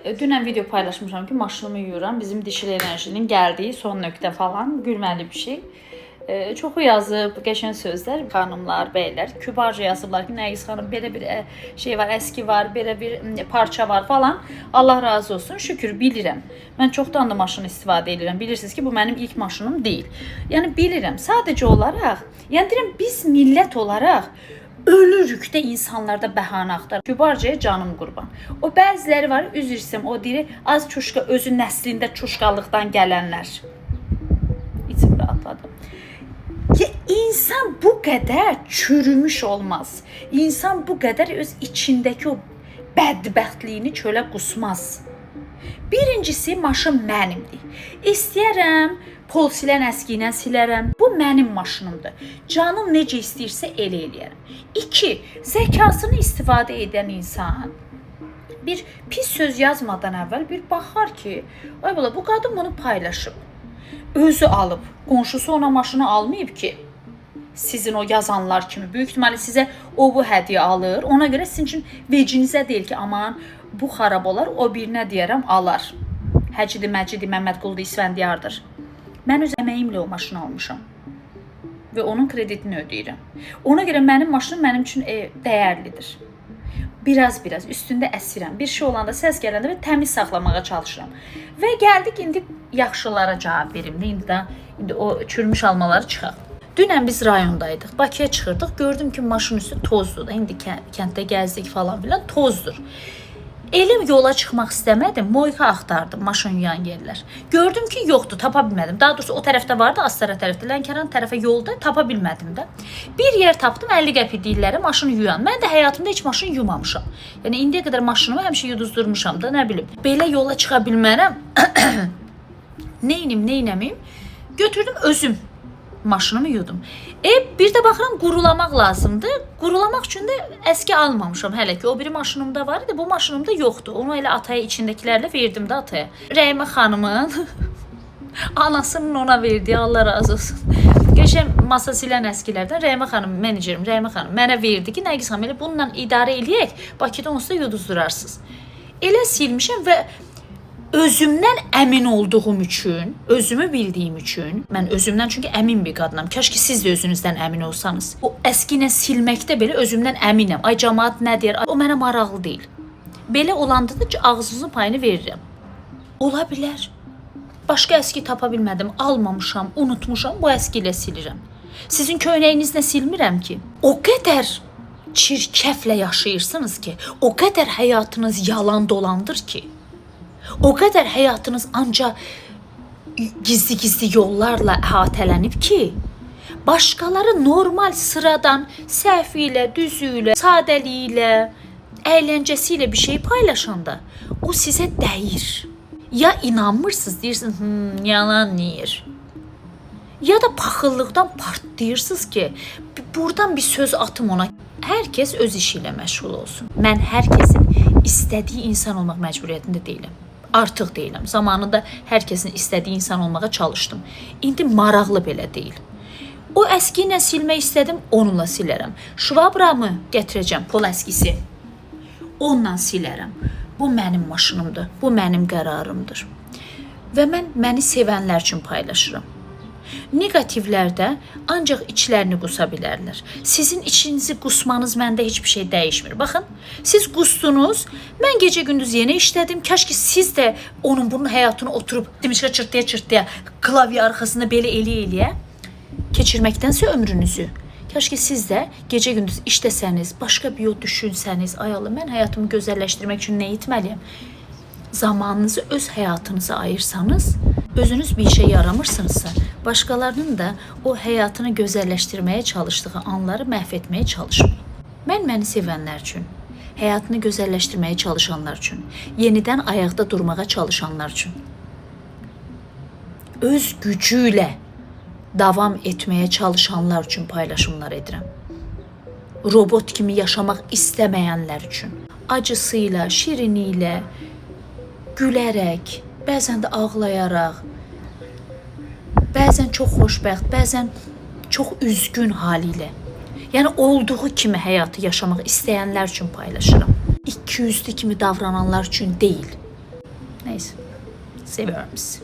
Dünən video paylaşmışam ki, maşınımı yuyuram. Bizim dişil enerjinin gəldiyi son nöqtə falan, gülməli bir şey. Çoxu yazıb, qəşəng sözlər, xanımlar, bəylər, kübarca yazıblar ki, Nərgiz xanım, belə bir şey var, əski var, belə bir parça var falan. Allah razı olsun, şükür bilirəm. Mən çoxdan da maşın istifadə edirəm. Bilirsiniz ki, bu mənim ilk maşınım deyil. Yəni bilirəm, sadəcə olaraq, yəni deyirəm, biz millət olaraq ölürük də insanlarda bəhanə axtar. Kübarcaya canım qurban. O bəziləri var, üzr istəyirəm, o deyir, az çuşqa, özü nəslində çuşqalıqdan gələnlər. İçim rahatladım. Ya insan bu qədər çürümüş olmaz. İnsan bu qədər öz içindəki o bədbəxtliyini çölə qusmaz. Birincisi, maşın mənimdir. İstəyərəm, pol silən əski ilə silərəm. Bu mənim maşınımdır. Canım necə istəyirsə elə eləyərəm. 2. Zəkasını istifadə edən insan bir pis söz yazmadan əvvəl bir baxar ki, ay bala, bu qadın bunu paylaşıb. Özü alıb, qonşusu ona maşını almayıb ki, sizin o yazanlar kimi. Böyük ihtimalle sizə o bu hədiyyə alır. Ona görə sizin üçün vecinizə deyil ki, aman bu xarab olar, o birinə deyərəm alar. Həcidi, Məcidi, Məmmədquludur, İsfəndiyardır. Mən öz əməyimlə o maşını almışam və onun kreditini ödəyirəm. Ona görə mənim maşınım mənim üçün dəyərlidir. Biraz üstündə əsirəm. Bir şey olanda, səs gələndə və təmiz saxlamağa çalışıram. Və gəldik indi yaxşılara cavab verim. İndi o çürümüş almaları çıxaq. Dünən biz rayondaydıq. Bakıya çıxırdıq. Gördüm ki, maşın üstü tozdur da. İndi kənddə gəzdik falan filan, tozdur. Elim yola çıxmaq istəmədim. Moyka axtardım maşın yuyan yerlər. Gördüm ki, yoxdur, tapa bilmədim. Daha doğrusu o tərəfdə vardı, Astara tərəfdə, Lənkəran tərəfə yolda tapa bilmədim də. Bir yer tapdım, 50 qəpik deyirlər, maşını yuyan. Mən də həyatımda heç maşın yumamışam. Yəni indiyə qədər maşınımı həmişə yuduzdurmuşam da, nə bilim. Belə yola çıxa bilmərəm. Neynəmiyim? Götürdüm özüm. Maşınımı yudum. Bir də baxıram, qurulamaq lazımdır. Qurulamaq üçün də əski almamışam hələ ki. O biri maşınımda var idi, bu maşınımda yoxdur. Onu elə ataya içindəkilərlə verdim də ataya. Rəhimə xanımın anasının ona verdiyi, Allah razı olsun. Qəşəng masa silən əskilərdən Rəhimə xanım, menecerim Rəhimə xanım mənə verdi ki, Nərgiz xanım, elə bununla idarə eləyək, Bakıda onsuz da yuduzdurarsınız. Elə silmişəm və özümdən əmin olduğum üçün, özümü bildiyim üçün, mən özümdən çünki əmin bir qadınam. Kaş ki siz də özünüzdən əmin olsanız. O əski ilə silməkdə belə özümdən əminəm. Ay cəmaət nə deyər? O mənə maraqlı deyil. Belə olanda da ağzınızın payını verirəm. Ola bilər. Başqa əski tapa bilmədim, almamışam, unutmuşam, bu əski ilə silirəm. Sizin köynəyinizlə silmirəm ki. O qədər çirkəflə yaşayırsınız ki, o qədər həyatınız yalan dolandır ki. O qədər həyatınız ancaq gizli yollarla əhatələnib ki, başqaları normal sıradan səhvi ilə, düzü ilə, sadəliyi ilə, əyləncəsi ilə bir şey paylaşanda o sizə dəyir. Ya inanmırsınız, deyirsiniz, yalan deyir. Ya da paxıllıqdan partlayırsınız ki, buradan bir söz atım ona. Hər kəs öz işi ilə məşğul olsun. Mən hər kəsin istədiyi insan olmaq məcburiyyətində deyiləm. Artıq deyiləm. Zamanında hər kəsin istədiyi insan olmağa çalışdım. İndi maraqlı belə deyil. O əski ilə silmək istədim, onunla silərəm. Şvabramı gətirəcəm, pol əskisi. Onunla silərəm. Bu mənim maşınımdır, bu mənim qərarımdır. Və mən məni sevənlər üçün paylaşıram. Negativlərdə ancaq içlərini qusa bilərlər. Sizin içinizi qusmanız məndə heç bir şey dəyişmir. Baxın, siz qustunuz, mən gecə gündüz yenə işlədim. Kaş ki siz də onun bunun həyatını oturub demişə çırtdaya klavye arxasında belə eləyə keçirməkdənsə ömrünüzü. Kaş ki siz də gecə gündüz işləsəniz, başqa bir yol düşünsəniz, ay Allah, mən həyatımı gözəlləşdirmək üçün nə etməliyəm? Zamanınızı öz həyatınıza ayırsanız, özünüz bir işe yaramırsınızsa, başqalarının da o həyatını gözəlləşdirməyə çalışdığı anları məhv etməyə çalışmayın. Mən məni sevənlər üçün, həyatını gözəlləşdirməyə çalışanlar üçün, yenidən ayaqda durmağa çalışanlar üçün, öz gücü ilə davam etməyə çalışanlar üçün paylaşımlar edirəm. Robot kimi yaşamaq istəməyənlər üçün, acısıyla, şiriniyle, gülərək, bəzən də ağlayaraq, bəzən çox xoşbəxt, bəzən çox üzgün haliyle. Yəni olduğu kimi həyatı yaşamaq istəyənlər üçün paylaşıram. İkiyüzlü kimi davrananlar üçün deyil. Neyse. Seviyorum sizi.